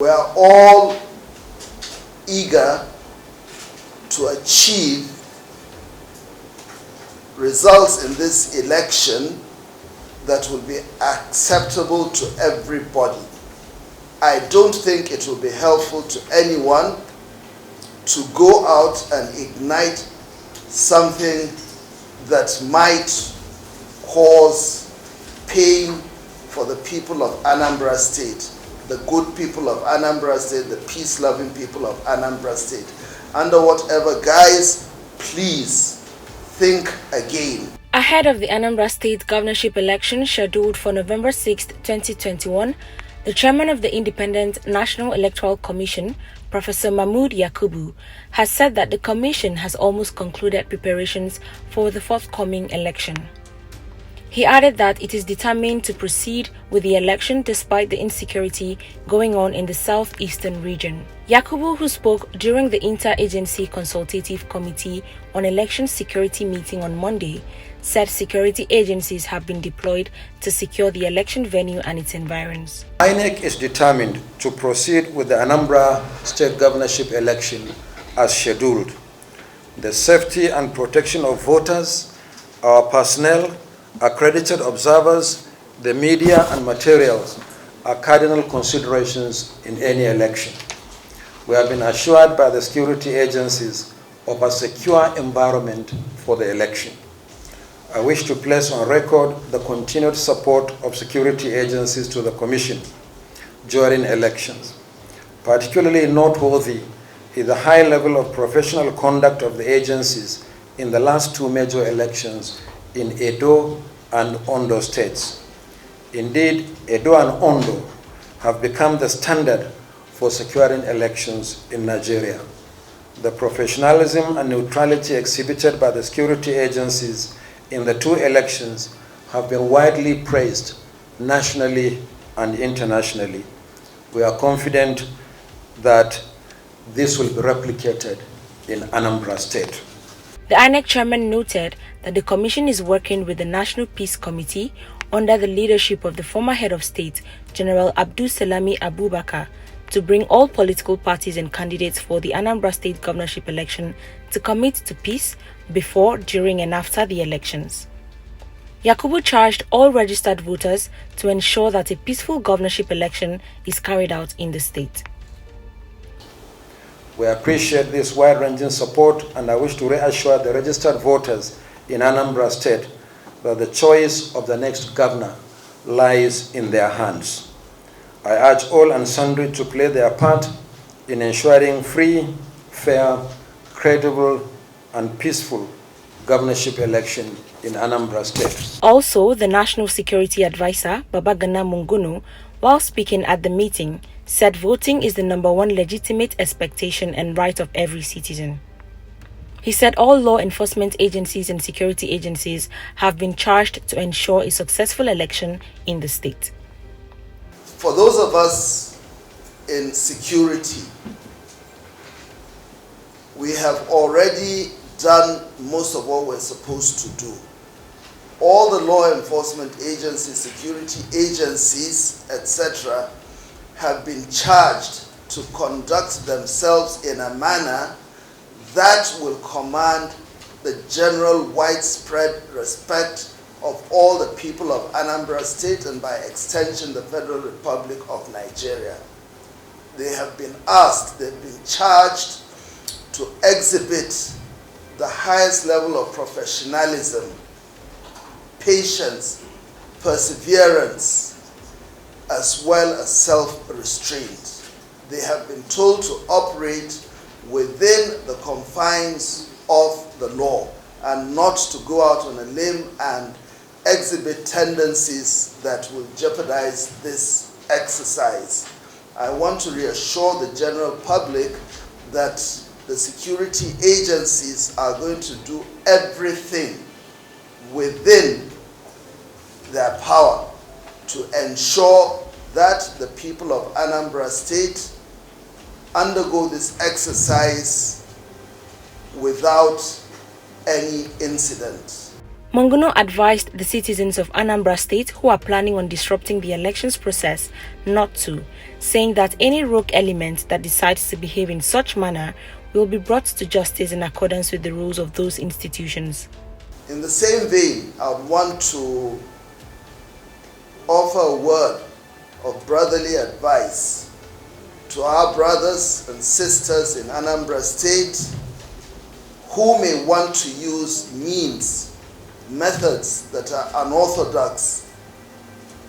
We are all eager to achieve results in this election that will be acceptable to everybody. I don't think it will be helpful to anyone to go out and ignite something that might cause pain for the people of Anambra State, the good people of Anambra State, the peace-loving people of Anambra State. Under whatever guise, please think again. Ahead of the Anambra State governorship election scheduled for November 6, 2021, the chairman of the Independent National Electoral Commission, Professor Mahmood Yakubu, has said that the commission has almost concluded preparations for the forthcoming election. He added that it is determined to proceed with the election despite the insecurity going on in the southeastern region. Yakubu, who spoke during the Interagency Consultative Committee on Election Security meeting on Monday, said security agencies have been deployed to secure the election venue and its environs. INEC is determined to proceed with the Anambra State governorship election as scheduled. The safety and protection of voters, our personnel, accredited observers, the media and materials are cardinal considerations in any election. We have been assured by the security agencies of a secure environment for the election. I wish to place on record the continued support of security agencies to the Commission during elections. Particularly noteworthy is the high level of professional conduct of the agencies in the last two major elections in Edo and Ondo states. Indeed, Edo and Ondo have become the standard for securing elections in Nigeria. The professionalism and neutrality exhibited by the security agencies in the two elections have been widely praised nationally and internationally. We are confident that this will be replicated in Anambra State. The INEC chairman noted that the commission is working with the National Peace Committee under the leadership of the former head of state, General Abdul Salami Abubakar, to bring all political parties and candidates for the Anambra State governorship election to commit to peace before, during and after the elections. Yakubu charged all registered voters to ensure that a peaceful governorship election is carried out in the state. We appreciate this wide-ranging support, and I wish to reassure the registered voters in Anambra State that the choice of the next governor lies in their hands. I urge all and sundry to play their part in ensuring free, fair, credible, and peaceful governorship election in Anambra State. Also, the National Security Advisor, Babagana Munguno, while speaking at the meeting, said voting is the #1 legitimate expectation and right of every citizen. He said all law enforcement agencies and security agencies have been charged to ensure a successful election in the state. For those of us in security, we have already done most of what we're supposed to do. All the law enforcement agencies, security agencies, etc., have been charged to conduct themselves in a manner that will command the general widespread respect of all the people of Anambra State and by extension the Federal Republic of Nigeria. They have been asked, they've been charged to exhibit the highest level of professionalism, patience, perseverance, as well as self-restraint. They have been told to operate within the confines of the law and not to go out on a limb and exhibit tendencies that will jeopardize this exercise. I want to reassure the general public that the security agencies are going to do everything within their power to ensure that the people of Anambra State undergo this exercise without any incident. Monguno advised the citizens of Anambra State who are planning on disrupting the elections process not to, saying that any rogue element that decides to behave in such manner will be brought to justice in accordance with the rules of those institutions. In the same vein, I would want to offer a word of brotherly advice to our brothers and sisters in Anambra State who may want to use methods that are unorthodox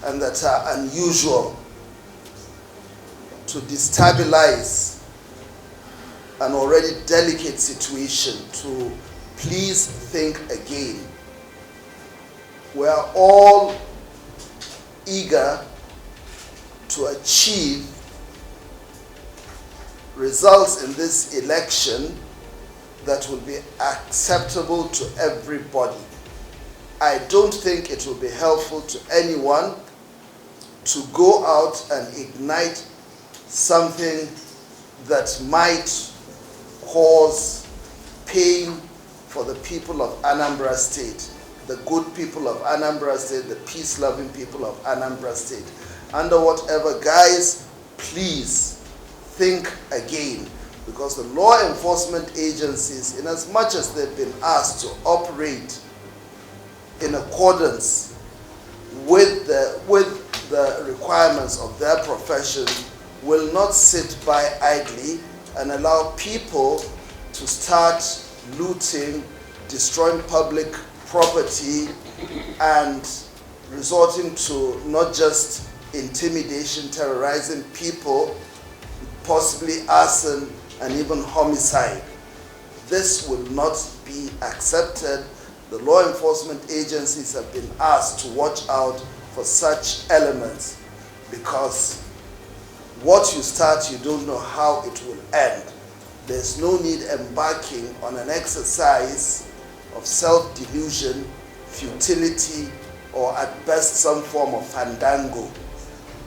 and that are unusual to destabilize an already delicate situation. To please think again. We are all eager to achieve results in this election that will be acceptable to everybody. I don't think it will be helpful to anyone to go out and ignite something that might cause pain for the people of Anambra State, the good people of Anambra State, the peace-loving people of Anambra State. Under whatever guise, please think again, because the law enforcement agencies, in as much as they've been asked to operate in accordance with the requirements of their profession, will not sit by idly and allow people to start looting, destroying public property, and resorting to not just intimidation, terrorizing people, possibly arson and even homicide. This will not be accepted. The law enforcement agencies have been asked to watch out for such elements, because what you start, you don't know how it will end. There's no need embarking on an exercise of self-delusion, futility, or at best some form of fandango.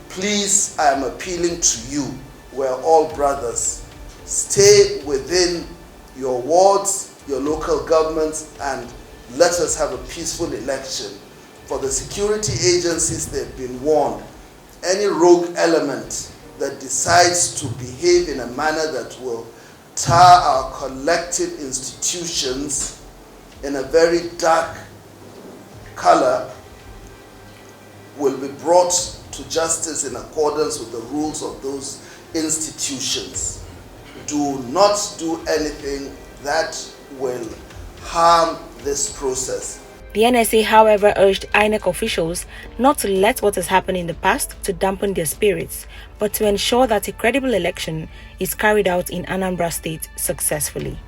Please, I am appealing to you. We're all brothers. Stay within your wards, your local governments, and let us have a peaceful election. For the security agencies, they've been warned. Any rogue element that decides to behave in a manner that will tar our collective institutions in a very dark color will be brought to justice in accordance with the rules of those institutions. Do not do anything that will harm this process. The NSA, however, urged INEC officials not to let what has happened in the past to dampen their spirits, but to ensure that a credible election is carried out in Anambra State successfully.